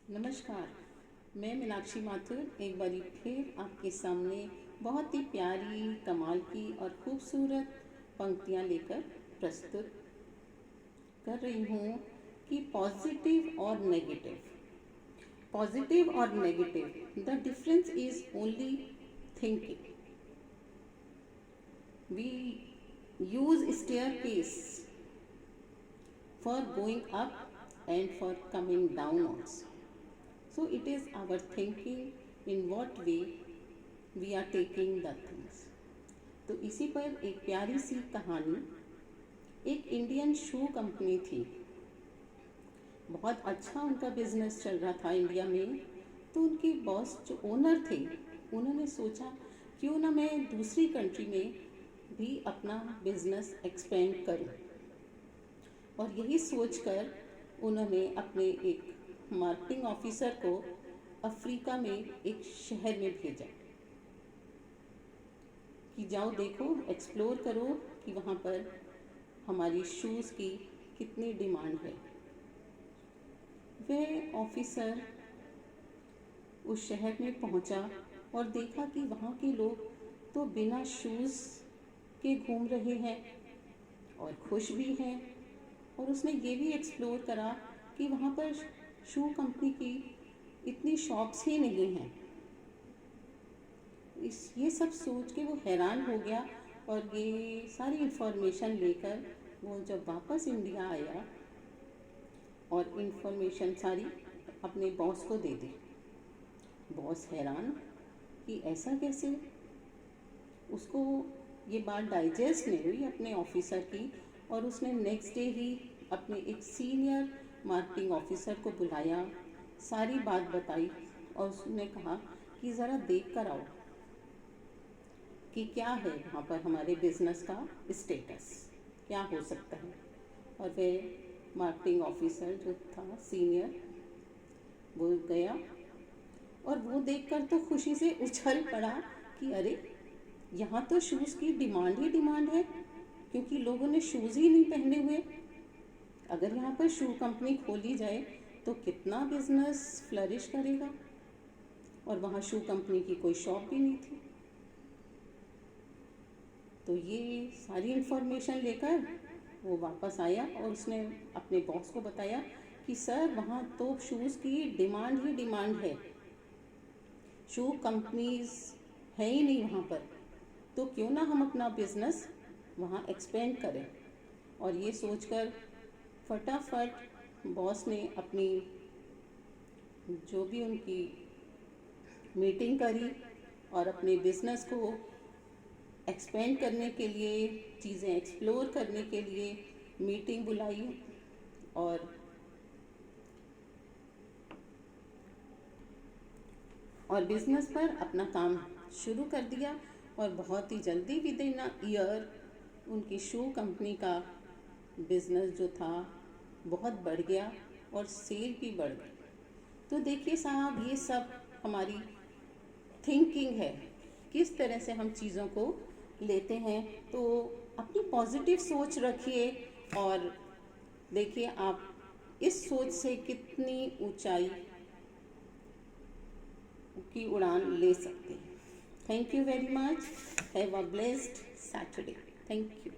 नमस्कार। मैं मीनाक्षी माथुर एक बारी फिर आपके सामने बहुत ही प्यारी, कमाल की और खूबसूरत पंक्तियाँ लेकर प्रस्तुत कर रही हूँ कि पॉजिटिव और नेगेटिव। पॉजिटिव और negative, the difference is only thinking. We use staircase for going up and for coming down also. So it is our thinking in what way we are taking the things. तो इसी पर एक प्यारी सी कहानी। एक Indian शू company थी, बहुत अच्छा उनका बिजनेस चल रहा था इंडिया में। तो उनके बॉस जो ओनर थे, उन्होंने सोचा क्यों ना मैं दूसरी कंट्री में भी अपना बिजनेस एक्सपेंड करूं। और यही सोचकर उन्होंने अपने एक मार्केटिंग ऑफिसर को अफ्रीका में एक शहर में भेजा कि जाओ देखो, एक्सप्लोर करो कि वहाँ पर हमारी शूज़ की कितनी डिमांड है। वह ऑफिसर उस शहर में पहुँचा और देखा कि वहाँ के लोग तो बिना शूज़ के घूम रहे हैं और खुश भी हैं। और उसने ये भी एक्सप्लोर करा कि वहाँ पर शू कंपनी की इतनी शॉप्स ही नहीं हैं। ये सब सोच के वो हैरान हो गया और ये सारी इन्फॉर्मेशन लेकर वो जब वापस इंडिया आया और इन्फॉर्मेशन सारी अपने बॉस को दे दी। बॉस हैरान कि ऐसा कैसे। उसको ये बात डाइजेस्ट नहीं हुई अपने ऑफिसर की, और उसने नेक्स्ट डे ही अपने एक सीनियर मार्केटिंग ऑफिसर को बुलाया, सारी बात बताई और उसने कहा कि ज़रा देख कर आओ कि क्या है वहाँ पर हमारे बिजनेस का स्टेटस, क्या हो सकता है। और वह मार्केटिंग ऑफिसर जो था सीनियर, वो गया और वो देखकर तो खुशी से उछल पड़ा कि अरे, यहाँ तो शूज़ की डिमांड ही डिमांड है, क्योंकि लोगों ने शूज़ ही नहीं पहने हुए। अगर यहाँ पर शू कंपनी खोली जाए तो कितना बिजनेस फ्लरिश करेगा। और वहाँ शू कंपनी की कोई शॉप भी नहीं थी। तो ये सारी इन्फॉर्मेशन लेकर वो वापस आया और उसने अपने बॉस को बताया कि सर, वहाँ तो शूज़ की डिमांड ही डिमांड है, शू कंपनीज है ही नहीं वहाँ पर, तो क्यों ना हम अपना बिजनेस वहाँ एक्सपेंड करें। और ये सोचकर फटाफट बॉस ने अपनी जो भी उनकी मीटिंग करी और अपने बिजनेस को एक्सपेंड करने के लिए, चीज़ें एक्सप्लोर करने के लिए मीटिंग बुलाई और बिजनेस पर अपना काम शुरू कर दिया। और बहुत ही जल्दी विद इन अ ईयर उनकी शू कंपनी का बिजनेस जो था बहुत बढ़ गया और सेल भी बढ़ गई। तो देखिए साहब, ये सब हमारी थिंकिंग है, किस तरह से हम चीज़ों को लेते हैं। तो अपनी पॉजिटिव सोच रखिए और देखिए आप इस सोच से कितनी ऊंचाई की उड़ान ले सकते हैं। Thank you very much. Have a blessed Saturday. Thank you.